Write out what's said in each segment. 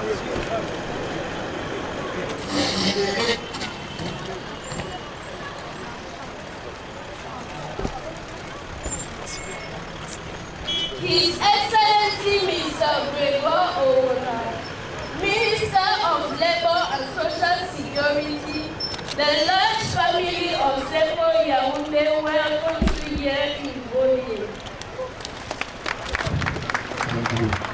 His Excellency Mr. Gregor Owona, Minister of Labour and Social Security, the large family of Sepo Yaounde, welcome to here in Boye. Thank you.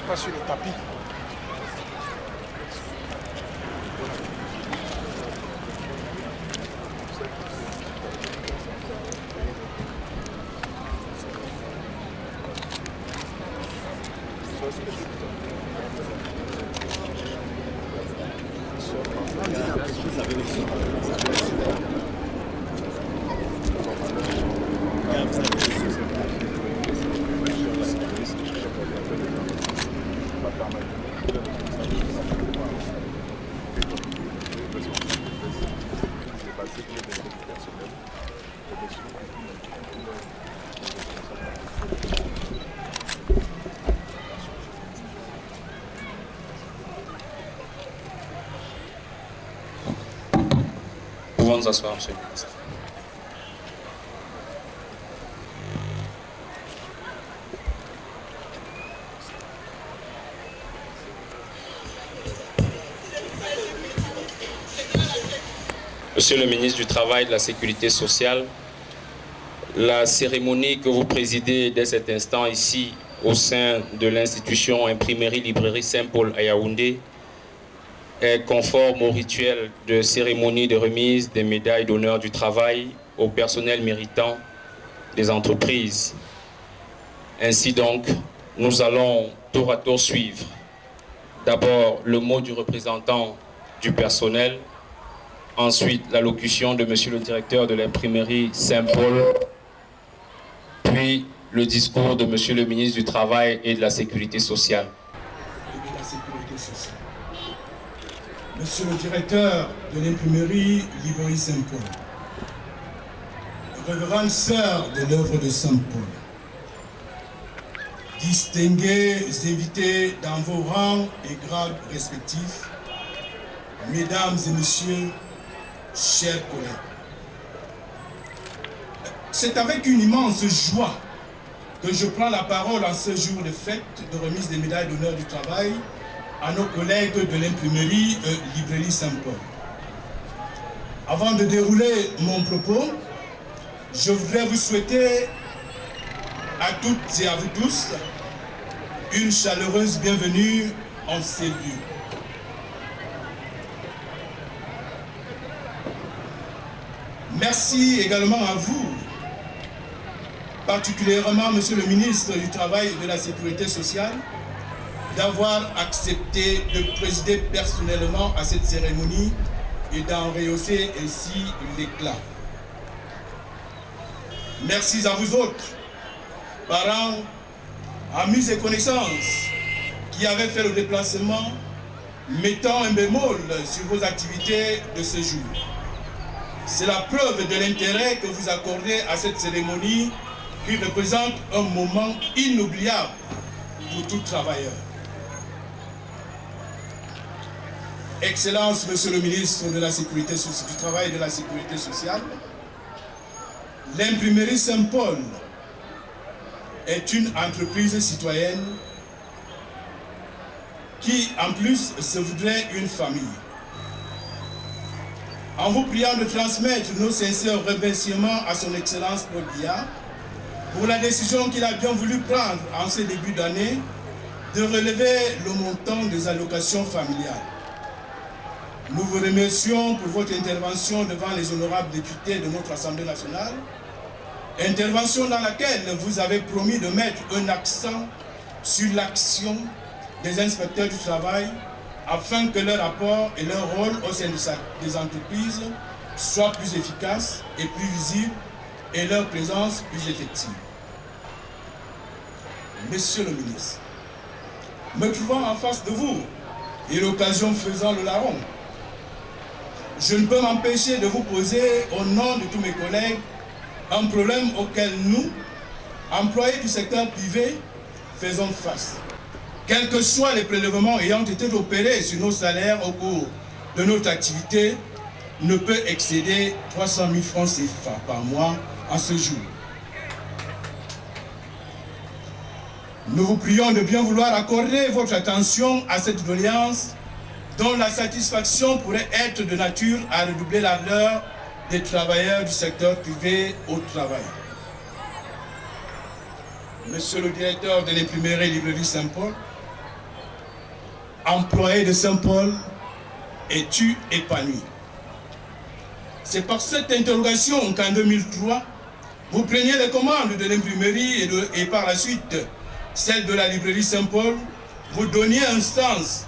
Pas sur le tapis. Nous pouvons nous asseoir, monsieur le ministre. Monsieur le ministre du Travail et de la Sécurité sociale, la cérémonie que vous présidez dès cet instant ici au sein de l'institution Imprimerie Librairie Saint-Paul à Yaoundé est conforme au rituel de cérémonie de remise des médailles d'honneur du travail au personnel méritant des entreprises. Ainsi donc, nous allons tour à tour suivre d'abord le mot du représentant du personnel, ensuite l'allocution de monsieur le directeur de l'imprimerie Saint-Paul, puis le discours de monsieur le ministre du Travail et de la Sécurité sociale. Monsieur le directeur de l'imprimerie Librairie Saint-Paul, révérende sœur de l'œuvre de Saint-Paul, distingués invités dans vos rangs et grades respectifs, mesdames et messieurs, chers collègues, c'est avec une immense joie que je prends la parole en ce jour de fête de remise des médailles d'honneur du travail à nos collègues de l'imprimerie Librairie Saint-Paul. Avant de dérouler mon propos, je voudrais vous souhaiter à toutes et à vous tous une chaleureuse bienvenue en ces lieux. Merci également à vous, particulièrement Monsieur le ministre du Travail et de la Sécurité sociale, d'avoir accepté de présider personnellement à cette cérémonie et d'en rehausser ainsi l'éclat. Merci à vous autres, parents, amis et connaissances qui avaient fait le déplacement, mettant un bémol sur vos activités de ce jour. C'est la preuve de l'intérêt que vous accordez à cette cérémonie qui représente un moment inoubliable pour tout travailleur. Excellence, Monsieur le ministre de la Sécurité sociale, du Travail et de la Sécurité sociale, l'imprimerie Saint-Paul est une entreprise citoyenne qui, en plus, se voudrait une famille. En vous priant de transmettre nos sincères remerciements à son Excellence Paul Biya pour la décision qu'il a bien voulu prendre en ce début d'année de relever le montant des allocations familiales. Nous vous remercions pour votre intervention devant les honorables députés de notre Assemblée nationale, intervention dans laquelle vous avez promis de mettre un accent sur l'action des inspecteurs du travail afin que leur apport et leur rôle au sein des entreprises soient plus efficaces et plus visibles et leur présence plus effective. Monsieur le ministre, me trouvant en face de vous et l'occasion faisant le larron, je ne peux m'empêcher de vous poser au nom de tous mes collègues un problème auquel nous, employés du secteur privé, faisons face. Quels que soient les prélèvements ayant été opérés sur nos salaires au cours de notre activité, ne peut excéder 300 000 francs CFA par mois à ce jour. Nous vous prions de bien vouloir accorder votre attention à cette doléance dont la satisfaction pourrait être de nature à redoubler l'ardeur des travailleurs du secteur privé au travail. Monsieur le directeur de l'imprimerie Librairie Saint-Paul, employé de Saint-Paul, es-tu épanoui? C'est par cette interrogation qu'en 2003, vous preniez les commandes de l'imprimerie et par la suite celle de la librairie Saint-Paul, vous donniez un sens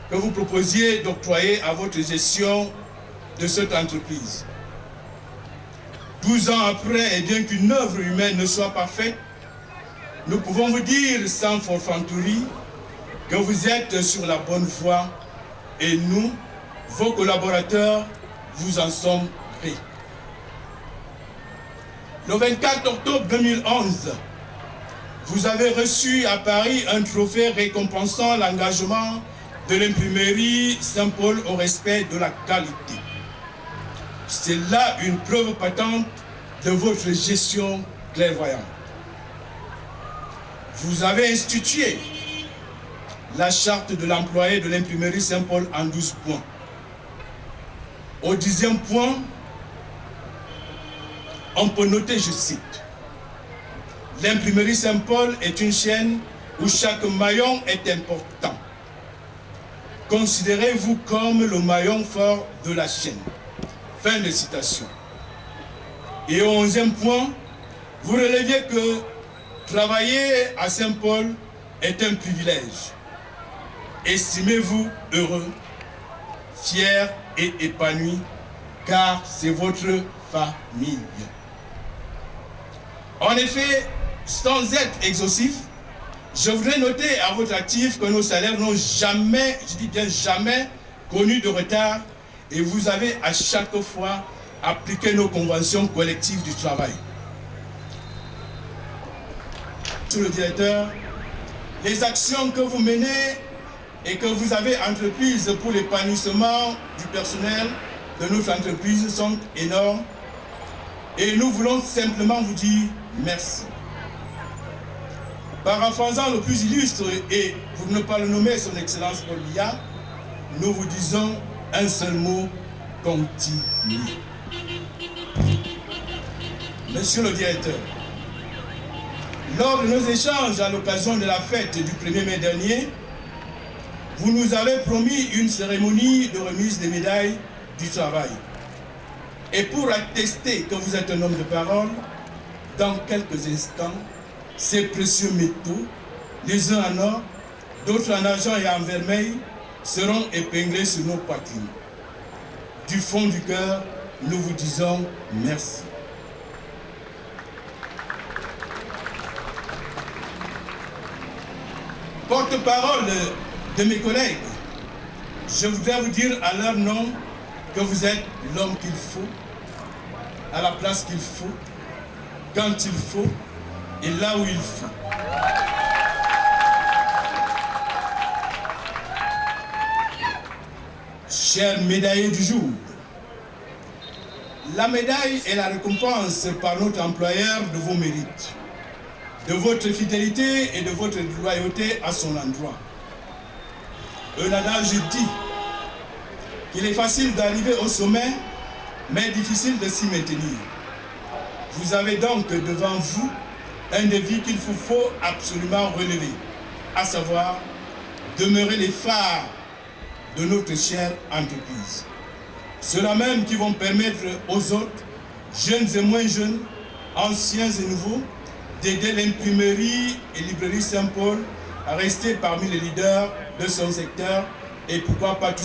que vous proposiez d'octroyer à votre gestion de cette entreprise. 12 ans après, et bien qu'une œuvre humaine ne soit pas faite, nous pouvons vous dire sans forfanterie que vous êtes sur la bonne voie et nous, vos collaborateurs, vous en sommes prêts. Le 24 octobre 2011, vous avez reçu à Paris un trophée récompensant l'engagement de l'imprimerie Saint-Paul au respect de la qualité. C'est là une preuve patente de votre gestion clairvoyante. Vous avez institué la charte de l'employé de l'imprimerie Saint-Paul en 12 points. Au 10e point, on peut noter, je cite, « L'imprimerie Saint-Paul est une chaîne où chaque maillon est important. Considérez-vous comme le maillon fort de la chaîne. » Fin de citation. Et au 11e point, vous releviez que travailler à Saint-Paul est un privilège. Estimez-vous heureux, fier et épanoui, car c'est votre famille. En effet, sans être exhaustif, je voudrais noter à votre actif que nos salaires n'ont jamais, je dis bien jamais, connu de retard et vous avez à chaque fois appliqué nos conventions collectives du travail. Monsieur le directeur, les actions que vous menez et que vous avez entreprises pour l'épanouissement du personnel de notre entreprise sont énormes et nous voulons simplement vous dire merci. Paraphrasant le plus illustre et pour ne pas le nommer son Excellence Paul Biya, nous vous disons un seul mot, continuez. Monsieur le directeur, lors de nos échanges à l'occasion de la fête du 1er mai dernier, vous nous avez promis une cérémonie de remise des médailles du travail. Et pour attester que vous êtes un homme de parole, dans quelques instants, ces précieux métaux, les uns en or, d'autres en argent et en vermeil, seront épinglés sur nos poitrines. Du fond du cœur, nous vous disons merci. Porte-parole de mes collègues, je voudrais vous dire à leur nom que vous êtes l'homme qu'il faut, à la place qu'il faut, quand il faut et là où il faut. Chers médaillés du jour, la médaille est la récompense par notre employeur de vos mérites. de votre fidélité et de votre loyauté à son endroit. Un adage dit qu'il est facile d'arriver au sommet, mais difficile de s'y maintenir. Vous avez donc devant vous un défi qu'il vous faut absolument relever, à savoir demeurer les phares de notre chère entreprise. Ceux-là même qui vont permettre aux autres, jeunes et moins jeunes, anciens et nouveaux, d'aider l'imprimerie et librairie Saint-Paul à rester parmi les leaders de son secteur et pourquoi pas tout